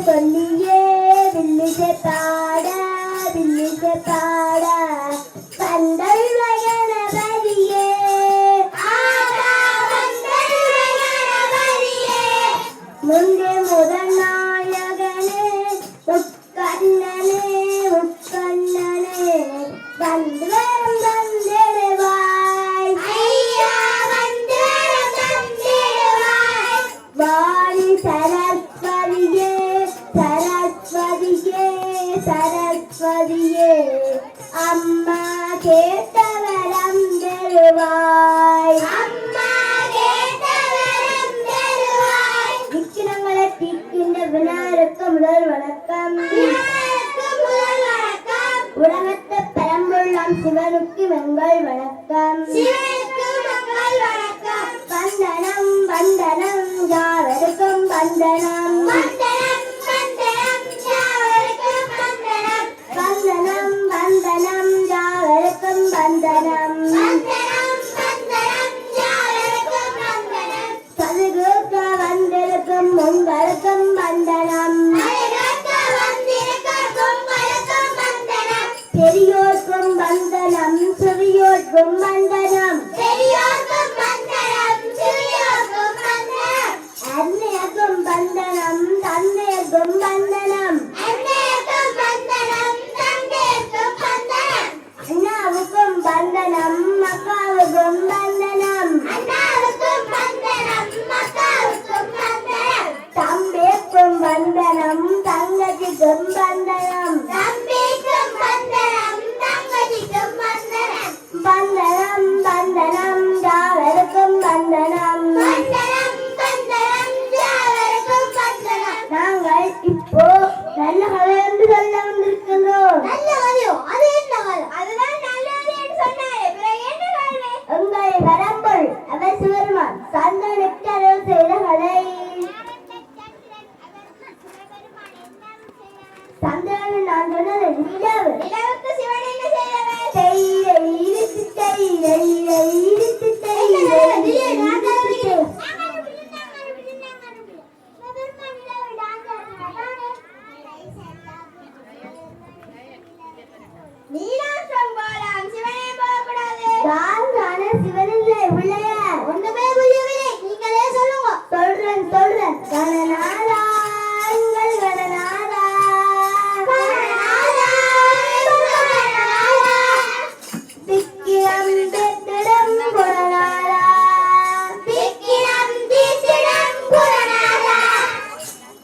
சொல்லியே வில்லிசை பாட வில்லிசை பாட பந்தல் கணபதியே முந்தே முதல் நாயகனே உட்கண்ணனே உட்கண்ணனே வந்து வந்திடுவாய் வாணி சரஸ்வதியே சரஸ்வதியே சரஸ்வதியே அம்மா கேட்டவரம் தருவாய் விக்கிரங்களை தீர்க்கின்ற விநாயகருக்கு முதல் வணக்கம் உலகத்தை பெரம்புள்ளாம் சிவனுக்கு எங்கள் வணக்கம் வந்தனம் வந்தனம் யாவருக்கும் வந்தனம் வந்தனம் வந்தனம் யாவருக்கும் வந்தனம் சதுகுக்க வந்திருக்கும் உங்களுக்கும் வந்தனம் பெரியோர்க்கும் வந்தனம் சிறியோர்க்கும் வந்தனம் அன்னையர்க்கும் வந்தனம் தந்தையர்க்கும் வந்தனம் அண்ணாவுக்கும் வந்தனம் அக்காவுக்கும் வந்தனம் தம்பிக்கும் வந்தனம் தங்கச்சிக்கும் வந்தனம் வந்தனம் வந்தனம் யாவருக்கும் வந்தனம் நாங்கள் இப்போ நல்ல கதை என்று சொல்ல வந்திருக்கிறோம். உங்கள் வரம்புள் அவர் சிவருமான் சந்தனுக்கு அருள் செய்த கதை. சந்திரன் நான் சொன்னது நிலவு. நிலவுக்கு சிவன் என்ன செய்தவர்? சிவனில்லை உள்ளைய ஒன்றுமே புரியவில்லை. நீங்களே சொல்லுங்க. சொல்றேன் சொல்றேன். கணநாதா எங்கள் கணநாதா திக்கிரம் தித்திரம் குணநாதா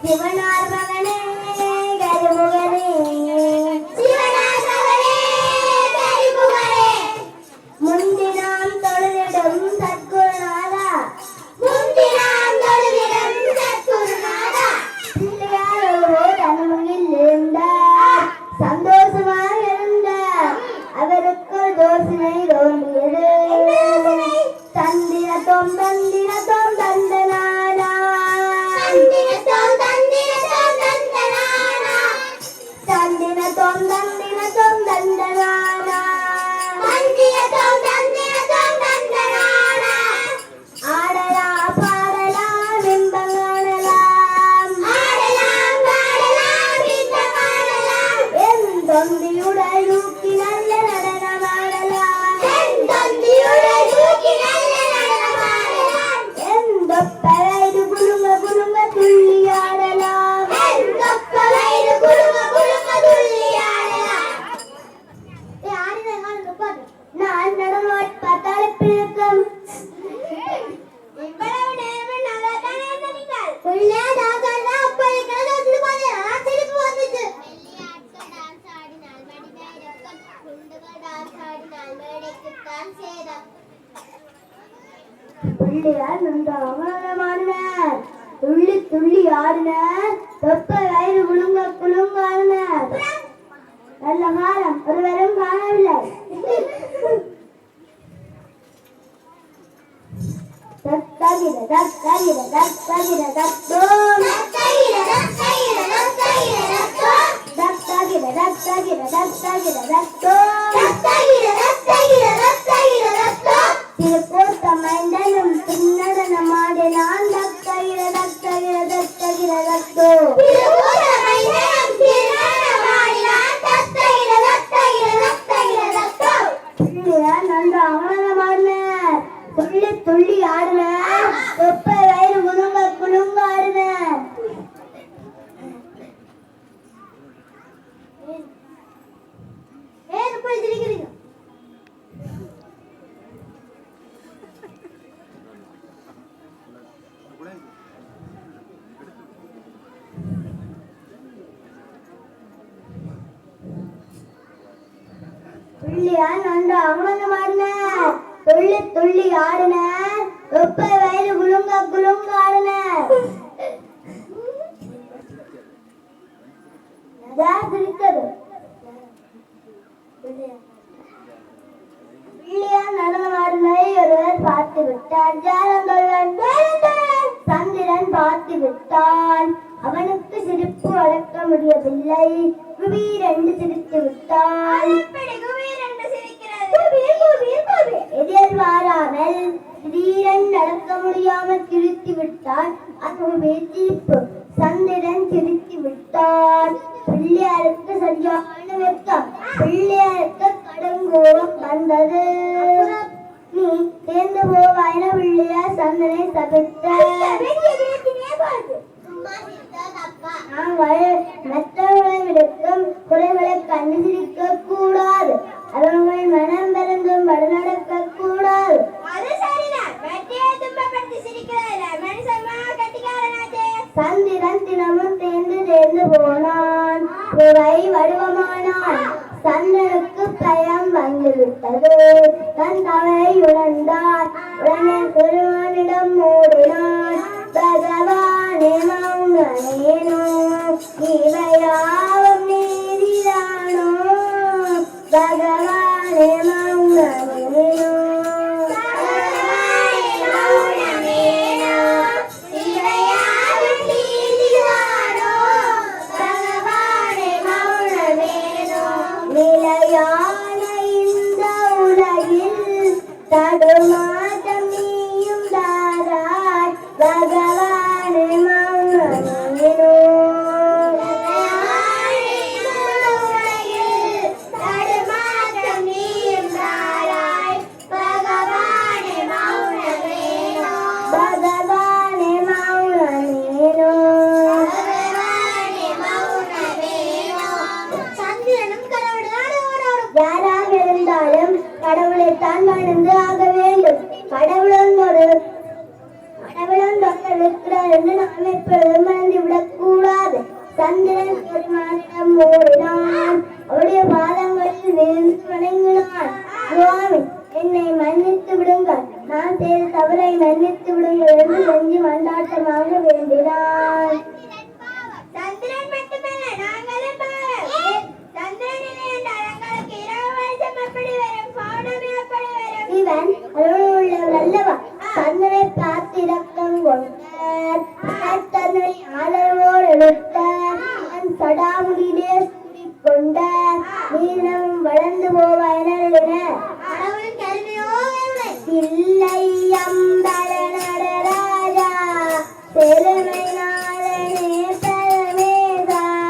சிவனார் மகனே கருமுகனே முந்தினாம் தொழுதிடும் சத்குருநாதா பிள்ளையாரோ தன்மையில் இருந்தார் சந்தோஷமாக இருந்தார். அவருக்கு தோசனை தோன்றியது. தந்திரத்தோம் தந்திரத்தோம் தந்தனானா தந்திரத்தோம் தந்திரத்தோம் தந்தனானா ஆடலா பாடலாம் இன்பம் காணலாம் என் தொந்தியுடல் தூக்கி நல்ல நடனமாடலாம் என் தொப்பரைது குலுங்க குலுங்க துள்ளி ஆடலாம் நான் நடமாட் பார்த்தாலே பிழக்கம் பிள்ளையார் நன்றாக துள்ளி துள்ளி ஆடினார். தொப்ப வயிறு குலுங்க குலுங்க ஆடினார். நல்ல காலம் ஒருவரும் காணவில்லை. தத்தகிர தத்தகிர தத்தகிர தத்தோம் தத்தகிர தத்தகிர தத்தோம் திருப்போத்த மைந்தனும் பின்னடனமாடினான். தத்தகிர தத்தகிர தத்தகிர தத்தோ பிள்ளையார் நன்றாக நடனமாடினார். துள்ளி துள்ளி ஆடினார். 30 வயது குலுங்க குலுங்க ஆடினார். சிரித்தது. பிள்ளையார் நடனமாடினதை ஒருவர் பார்த்து விட்டார். சந்திரன் பார்த்து விட்டான். அவனுக்கு சிரிப்பு அடக்க முடியவில்லை. குபீரென்று சிரித்து விட்டான். எதிர்பாராமல் திடீரென்று அடக்க முடியாமல் சிரித்து விட்டான். அதுவே சிரிப்பு. சந்திரன் சிரித்து விட்டான். பிள்ளையாருக்கு சரியான வெட்கம். பிள்ளையாருக்கு கடுங்கோபம் வந்தது. நீ சேர்ந்து போவாயின பிள்ளையார் சந்தனை சபித்தார். மற்றவர்களை விடுக்கும் குறைகளை கண்டு சிரிக்க கூடாது. அவர்கள் மனம் பெருந்தும் நடக்க கூடாது. சந்திரன் தினமும் தேர்ந்து போனான். புகை வடிவமானான். சந்திரனுக்கு பயம் வந்துவிட்டது. தன் தவறை உணர்ந்தான். உடனே பெருமானிடம் ஓடினான். பகவானே மௌனமேனோ இவையாவும் நீதிதானோ. பகவானே மௌனமேனோ நிலையான இந்த உலகில் தடுமாற்றம் நீயும் தாராய். பகவானே மௌனமேனோ யாராக இருந்தாலும் கடவுளை தான் வாழ்ந்து ஆக வேண்டும். கடவுளொன்று இருக்கிறார் என்று நாம் எப்பொழுதும் மறந்து விடக் கூடாது. சந்திரன் பெருமானிடம் ஓடினான். அவருடைய பாதங்களில் விழுந்து வணங்கினான். சுவாமி, என்னை மன்னித்து விடுங்கள். நான் செய்த தவறை மன்னித்து விடுங்கள் என்று நெஞ்சு மண்டாட்டமாக வேண்டினான். சந்திரன் மட்டுமல்ல, நாங்களும் இவன் அருளுள்ளவர் அல்லவா? தன்னை பார்த்து இரக்கம் கொண்டார். தன்னை ஆதரவோடு எடுத்தார். தன் சடாமுடியிலே கொண்டார். நீளம் வளர்ந்து போவாயின இல்லை அம்பல நடராஜா பெருமை நாளனே பரமேசா.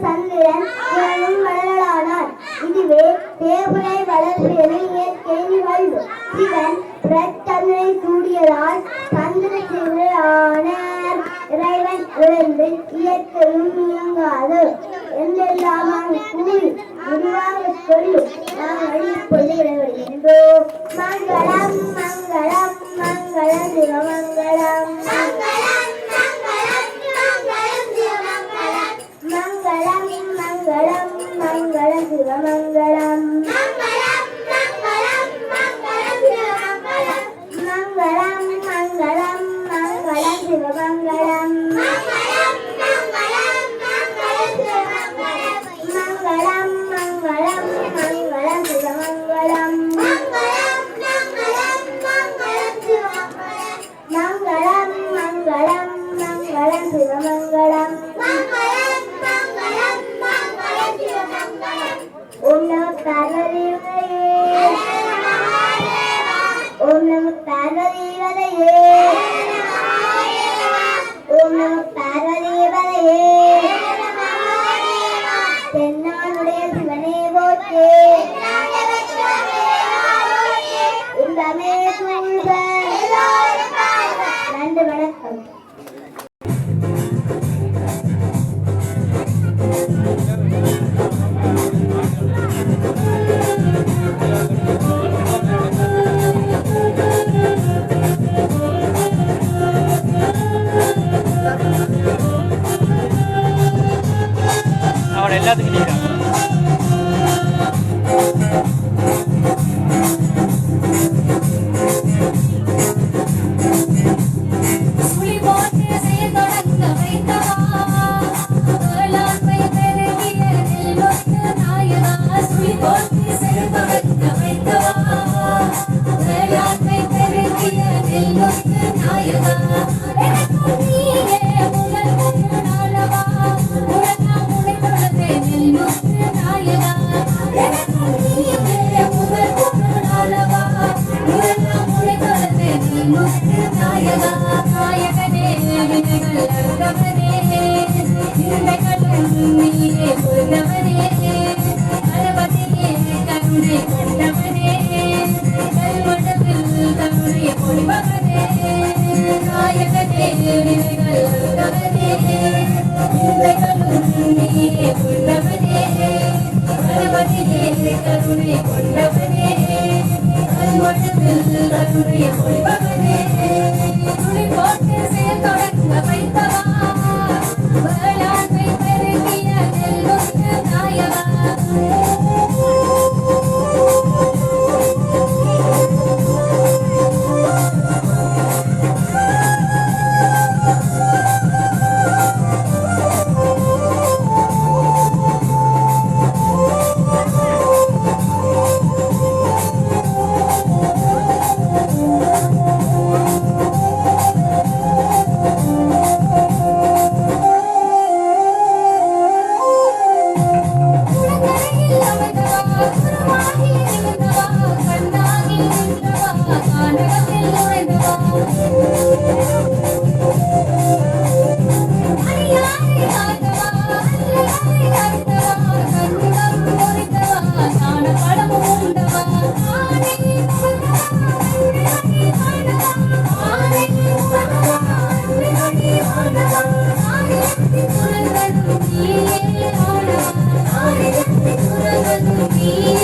சந்திரன் வளரலானான். இதுவே தேவனை வளர்ப்பு என இயற்கை நிகழ்வு. சிவன் பிரச்சனை சூடியதால் சந்திர ஆனார். இறைவன் உணர்ந்து இயற்கையும் இயங்காது என்றெல்லாம் கூறி முடிவாக சொல்லி நாம் வழிபொழி விடைபெறுகின்றோம். மங்களம் மங்களம் மங்களம் சிவமங்களம். மங்களம் மங்களம் மங்களம் சிவமங்களம். மங்களம் மங்களம் மங்களம் சிவமங்களம். மங்களம் மங்களம் மங்களம் சிவமங்களம். மங்களம் மங்களம் மங்களம் சிவமங்களம். ஓம் நம பார்வதியே. ஓம் ஓம் நம பார்வதி வதையே ஓம் நம பார்வதி வதையே தென்னானுடைய சிவனே போற்றே இன்பமே சூழ்க. நன்றி, வணக்கம். அவன் எல்லாத்துக்கும் நீங்க நீ